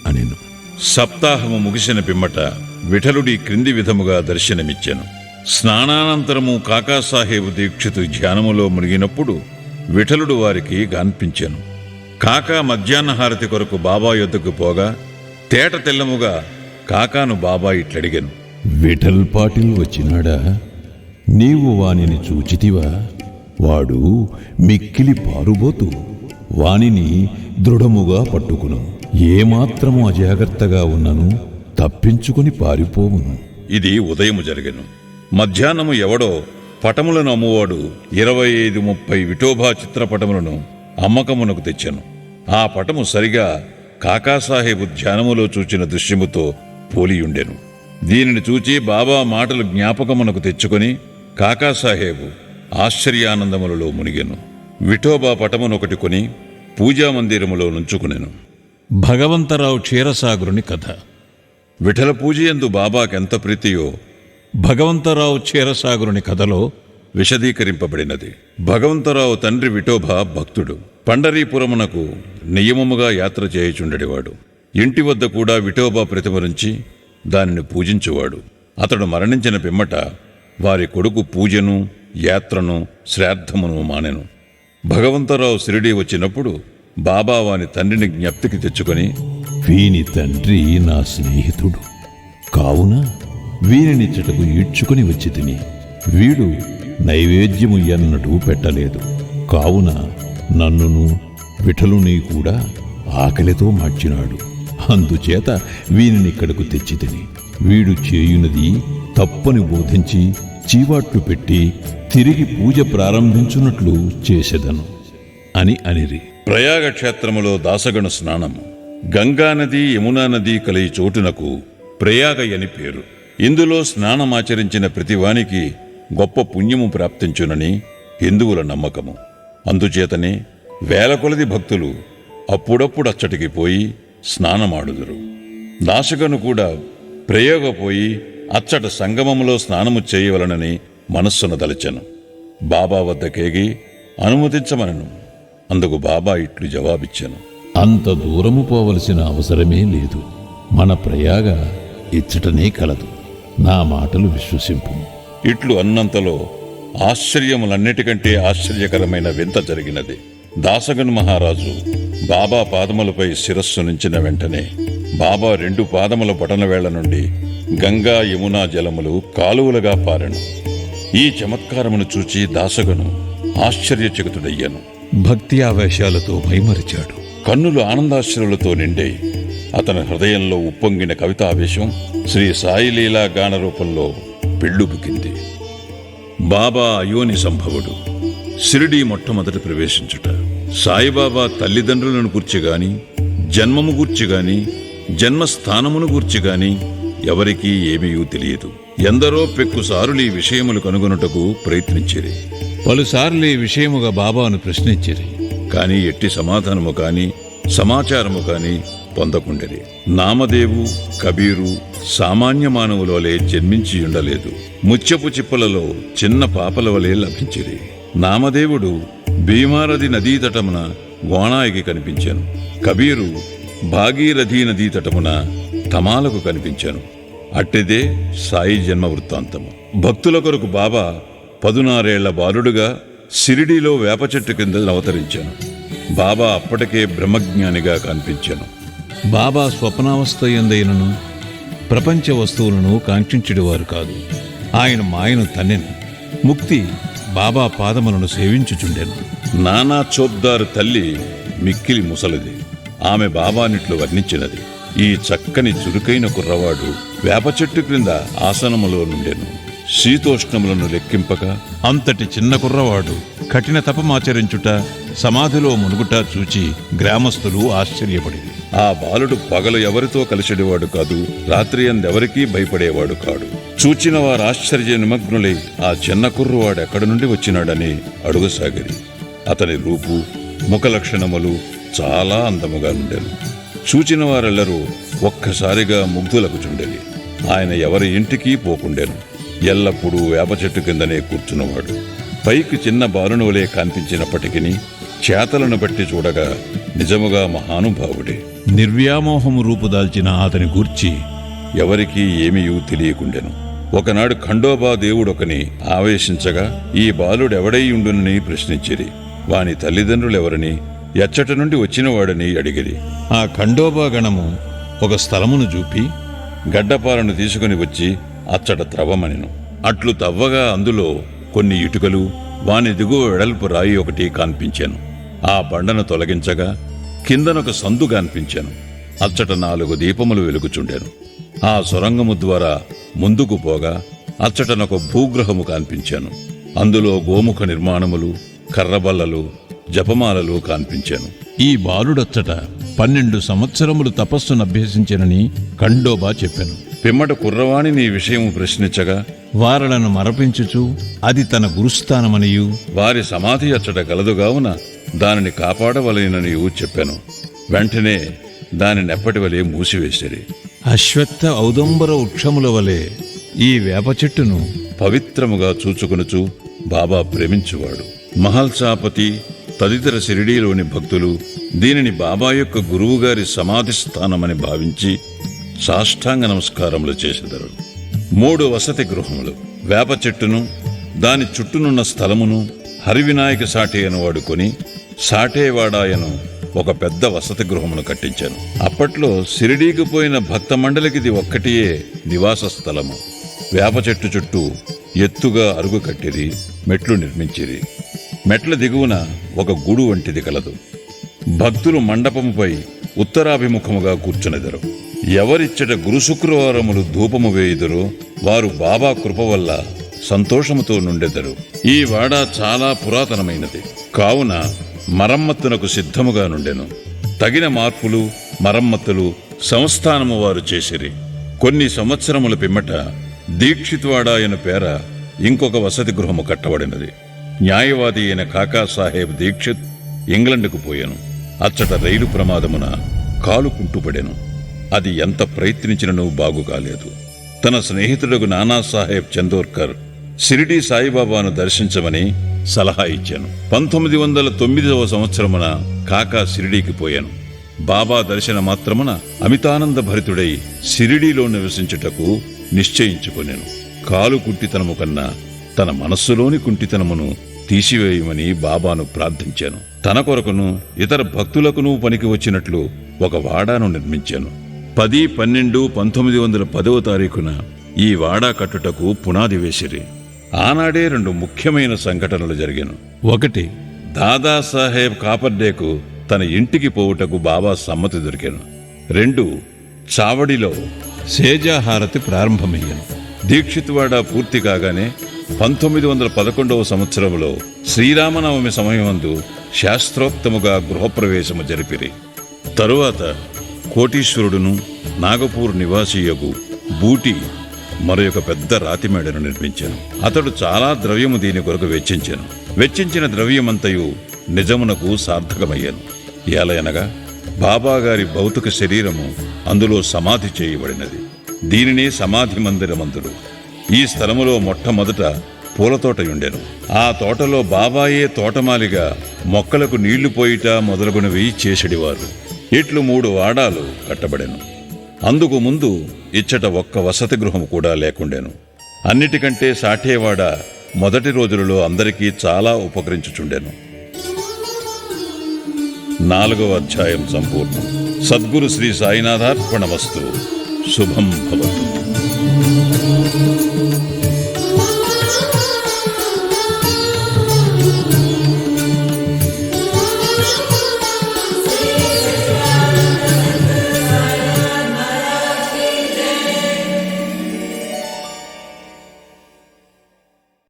అనెను. సప్తాహము ముగిసిన పిమ్మట విఠలుడి క్రింది విధముగా దర్శనమిచ్చెను. స్నానానంతరము కాకాసాహేబు దీక్షితు ధ్యానములో మునిగినప్పుడు విఠలుడు వారికి గాన్పించెను. కాకా మధ్యాహ్నహారతి కొరకు బాబా యొద్దకు పోగా తేట తెల్లముగా కాకాను బాబా ఇట్లడిగెను. విఠల్ పాటిల్ వచ్చినాడా? నీవు వానిని చూచితివా? వాడు మిక్కిలి పారుబోతు. వానిని దృఢముగా పట్టుకును. ఏమాత్రము అజాగ్రత్తగా ఉన్నను తప్పించుకుని పారిపోవును. ఇది ఉదయము జరిగెను. మధ్యాహ్నము ఎవడో పటములను అమ్మువాడు 25-30 విఠోబా చిత్రపటములను అమ్మకమునకు తెచ్చెను. ఆ పటము సరిగా కాకాసాహేబు ధ్యానములో చూచిన దృశ్యముతో పోలియుండెను. దీనిని చూచి బాబా మాటలు జ్ఞాపకమునకు తెచ్చుకొని కాకాసాహేబు ఆశ్చర్యానందములలో మునిగెను. విఠోబా పటమునొకటి కొని పూజామందిరములో నుంచుకునెను. భగవంతరావు క్షీరసాగరుని కథ. విఠల పూజయందు బాబాకెంత ప్రీతియో భగవంతరావు క్షీరసాగరుని కథలో విశదీకరింపబడినది. భగవంతరావు తండ్రి విఠోబా భక్తుడు. పండరీపురమునకు నియమముగా యాత్ర చేయుచుండెడివాడు. ఇంటి వద్ద కూడా విఠోబా ప్రతిమరించి దానిని పూజించువాడు. అతడు మరణించిన పిమ్మట వారి కొడుకు పూజను, యాత్రను, శ్రాద్ధమును మానెను. భగవంతరావు షిరిడీ వచ్చినప్పుడు బాబా వాని తండ్రిని జ్ఞప్తికి తెచ్చుకొని, వీని తండ్రి నా స్నేహితుడు కావున వీనినిచ్చటకు ఈడ్చుకుని వచ్చి తిని, వీడు నైవేద్యము ఎన్నడూ పెట్టలేదు. కావున నన్నును విఠలుని కూడా ఆకలితో మార్చినాడు. అందుచేత వీనినిక్కడకు తెచ్చి తిని, వీడు చేయునది తప్పని బోధించి చీవాట్లు పెట్టి తిరిగి పూజ ప్రారంభించున్నట్లు చేసెదను అని అనిరి. ప్రయాగ క్షేత్రములో దాసగణ స్నానము. గంగానది, యమునా నది కలిగి చోటునకు ప్రయాగ అని పేరు. ఇందులో స్నానమాచరించిన ప్రతివానికి గొప్ప పుణ్యము ప్రాప్తించునని హిందువుల నమ్మకము. అందుచేతనే వేల కొలది భక్తులు అప్పుడప్పుడు అచ్చటికి పోయి స్నానమాడుదురు. దాసగను కూడా ప్రయోగ పోయి అచ్చట సంగమములో స్నానము చేయవలనని మనస్సును దలచెను. బాబా వద్దకేగి అనుమతించమనను. అందుకు బాబా ఇట్లు జవాబిచ్చెను. అంత దూరము పోవలసిన అవసరమే లేదు. మన ప్రయాగ ఇచ్చటనే కలదు. నా మాటలు విశ్వసింపు. ఇట్లు అన్నంతలో ఆశ్చర్యములన్నిటికంటే ఆశ్చర్యకరమైన వింత జరిగినది. దాసగన్ మహారాజు బాబా పాదములపై శిరస్సు నుంచిన వెంటనే బాబా 2 పాదముల బటనవేళ్ల నుండి గంగా, యమునా జలములు కాలువలుగా పారెను. ఈ చమత్కారమును చూచి దాసగను ఆశ్చర్యచకితుడయ్యాను. భక్తి ఆవేశాలతో మైమరిచాడు. కన్నులు ఆనందాశ్రులతో నిండే అతని హృదయంలో ఉప్పొంగిన కవితావేశం శ్రీ సాయిలీలా గాన రూపంలో పెళ్ళుబుకింది. బాబా అయోని సంభవుడు. షిరిడీ మొట్టమొదటి ప్రవేశించుట. సాయిబాబా తల్లిదండ్రులను గూర్చిగాని, జన్మము గూర్చిగాని, జన్మస్థానమును గూర్చిగాని ఎవరికీ ఏమీ తెలియదు. ఎందరో పెక్కుసారులు ఈ విషయములు కనుగొనుటకు ప్రయత్నించిరి. పలుసార్లు ఈ విషయముగా బాబాను ప్రశ్నించిరి. కాని ఎట్టి సమాధానము కాని, సమాచారము కాని పొందకుండిరి. నామదేవు, కబీరు సామాన్య మానవుల వలె జన్మించి ఉండలేదు. ముత్యపు చిప్పలలో చిన్న పాపల వలె లభించిరి. నామదేవుడు భీమారథి నదీతటమున గోణాయికి కనిపించాను. కబీరు భాగీరథీ నదీతటమున తమాలకు కనిపించాను. అట్టిదే సాయి జన్మ వృత్తాంతము. భక్తుల కొరకు బాబా 16 ఏళ్ల బాలుడుగా షిరిడీలో వేప చెట్టు కింద అవతరించాను. బాబా అప్పటికే బ్రహ్మజ్ఞానిగా కనిపించాను. బాబా స్వప్నావస్థ ఎందైనను ప్రపంచ వస్తువులను కాంక్షించుడివారు కాదు. ఆయన మాయను తన్నెను. ముక్తి బాబా పాదములను సేవించుచుండెను. నానా చోప్దారు తల్లి మిక్కిలి ముసలిది. ఆమె బాబానిట్లు వర్ణించినది. ఈ చక్కని చురుకైన కుర్రవాడు వేప చెట్టు క్రింద ఆసనములో నుండెను. శీతోష్ణములను లెక్కింపక అంతటి చిన్న కుర్రవాడు కఠిన తపమాచరించుట, సమాధిలో మునుగుట చూచి గ్రామస్తులు ఆశ్చర్యపడిరి. ఆ బాలుడు పగలు ఎవరితో కలిసిడివాడు కాదు, రాత్రి అందెవరికీ భయపడేవాడు కాడు. చూచిన వారు ఆశ్చర్య నిమగ్నులై ఆ చిన్న కుర్రవాడు ఎక్కడి నుండి వచ్చినాడని అడుగసాగిరి. అతని రూపు, ముఖ లక్షణములు చాలా అందముగా ఉండెను. చూచిన వారెల్లరూ ఒక్కసారిగా ముగ్ధులకు చుండెలి. ఆయన ఎవరి ఇంటికి పోకుండెను. ఎల్లప్పుడూ వేప చెట్టు కిందనే కూర్చున్నవాడు. పైకి చిన్న బాలుని వలె కనిపించినప్పటికీ చేతలను బట్టి చూడగా నిజముగా మహానుభావుడే. నిర్వ్యామోహము రూపుదాల్చిన అతని గూర్చి ఎవరికీ ఏమీయూ తెలియకుండెను. ఒకనాడు ఖండోబా దేవుడొకని ఆవేశించగా ఈ బాలుడెవడై ఉండునని ప్రశ్నించిరి. వాని తల్లిదండ్రులెవరని, ఎచ్చట నుండి వచ్చినవాడని అడిగిరి. ఆ ఖండోబా గణము ఒక స్థలమును చూపి గడ్డపాలను తీసుకుని వచ్చి అచ్చట త్రవ్వమనెను. అట్లు తవ్వగా అందులో కొన్ని ఇటుకలు, వాని దిగువ వెడల్పు రాయి ఒకటి కనిపించాను. ఆ బండను తొలగించగా కిందనొక సందు కనిపించాను. అచ్చట 4 దీపములు వెలుగుచుండెను. ఆ సొరంగము ద్వారా ముందుకు పోగా అచ్చటనొక భూగ్రహము కనిపించాను. అందులో గోముఖ నిర్మాణములు, కర్రబల్లలు, జపమాలలు కనిపించాను. ఈ బాలుడచ్చట 12 సంవత్సరములు తపస్సును అభ్యసించెనని ఖండోబా చెప్పెను. పిమ్మట కుర్రవాణి నీ విషయము ప్రశ్నించగా వారలను మరపించుచు అది తన గురుస్థానమనియు వారి సమాధి అచ్చట గలదుగావున దానిని కాపాడవలెననియు చెప్పాను. వెంటనే దానినెప్పటి వలె మూసివేసిరి. అశ్వత్థ ఔదంబర వృక్షముల వలె ఈ వేప చెట్టును పవిత్రముగా చూచుకొనుచు బాబా ప్రేమించువాడు. మహల్సాపతి తదితర షిరిడీలోని భక్తులు దీనిని బాబా యొక్క గురువుగారి సమాధి స్థానమని భావించి సాష్టాంగ నమస్కారములు చేసెదరు. 3 వసతి గృహములు, వేప చెట్టును దాని చుట్టూనున్న స్థలమును హరివినాయక సాటేయను వాడుకొని సాటేవాడాయను ఒక పెద్ద వసతి గృహమును కట్టించాను. అప్పట్లో షిరిడీకి పోయిన భక్త మండలికిది ఒక్కటియే నివాస స్థలము. వేప చెట్టు చుట్టూ ఎత్తుగా అరుగు కట్టిరి, మెట్లు నిర్మించిరి. మెట్ల దిగువన ఒక గూడు వంటిది కలదు. భక్తులు మండపముపై ఉత్తరాభిముఖముగా కూర్చునెదరు. ఎవరిచ్చట గురు శుక్రవారములు ధూపము వేయుదురో వారు బాబా కృప వల్ల సంతోషముతో నుండెదరు. ఈ వాడ చాలా పురాతనమైనది కావున మరమ్మత్తునకు సిద్ధముగా నుండెను. తగిన మార్పులు, మరమ్మతులు సంస్థానము వారు చేసిరి. కొన్ని సంవత్సరముల పిమ్మట దీక్షిత్వాడాయన పేర ఇంకొక వసతి గృహము కట్టబడినది. న్యాయవాది అయిన కాకాసాహెబ్ దీక్షిత్ ఇంగ్లండ్కు పోయాను. అచ్చట రైలు ప్రమాదమున కాలు కుంటుపడెను. అది ఎంత ప్రయత్నించినను బాగు కాలేదు. తన స్నేహితుడు నానాసాహెబ్ చందోర్కర్ షిరిడీ సాయిబాబాను దర్శించమని సలహా ఇచ్చాను. 1909వ సంవత్సరమున కాకా షిరిడీకి పోయాను. బాబా దర్శన మాత్రమున అమితానంద భరితుడై షిరిడీలో నివసించుటకు నిశ్చయించుకొనెను. కాలు కుంటితనము కన్నా తన మనస్సులోని కుంటితనమును తీసివేయమని బాబాను ప్రార్థించాను. తన కొరకును ఇతర భక్తులకును పనికి వచ్చినట్లు ఒక వాడాను నిర్మించాను. 10-12-1910వ తారీఖున ఈ వాడా కట్టుటకు పునాది వేసిరి. ఆనాడే 2 ముఖ్యమైన సంఘటనలు జరిగాను. 1 దాదాసాహెబ్ కాపర్డేకు తన ఇంటికి పోవుటకు బాబా సమ్మతి దొరికాను. 2 చావడిలో సేజాహారతి ప్రారంభమయ్యాను. దీక్షిత్వాడ పూర్తి కాగానే 1911వ సంవత్సరంలో శ్రీరామనవమి సమయమందు శాస్త్రోక్తముగా గృహప్రవేశము జరిపిరి. తరువాత కోటీశ్వరుడును నాగపూర్ నివాసియగు బూటి మరొక పెద్ద రాతిమేడను నిర్మించాను. అతడు చాలా ద్రవ్యము దీని కొరకు వెచ్చించాను. వెచ్చించిన ద్రవ్యమంతయు నిజమునకు సార్థకమయ్యాను. ఏలయనగా బాబాగారి భౌతిక శరీరము అందులో సమాధి చేయబడినది. దీనినే సమాధి మందిరమందురు. ఈ స్థలములో మొట్టమొదట పూలతోటయుండెను. ఆ తోటలో బాబాయే తోటమాలిగా మొక్కలకు నీళ్లు పోయిట మొదలుగునవి చేసెడివారు. ఇట్లు 3 వాడాలు కట్టబడెను. అందుకు ముందు ఇచ్చట ఒక్క వసతి గృహము కూడా లేకుండెను. అన్నిటికంటే సాఠేవాడ మొదటి రోజులలో అందరికీ చాలా ఉపకరించుచుండెను. 4వ అధ్యాయం సంపూర్ణం. సద్గురు శ్రీ సాయినాథార్పణమస్తు. శుభం భవతు.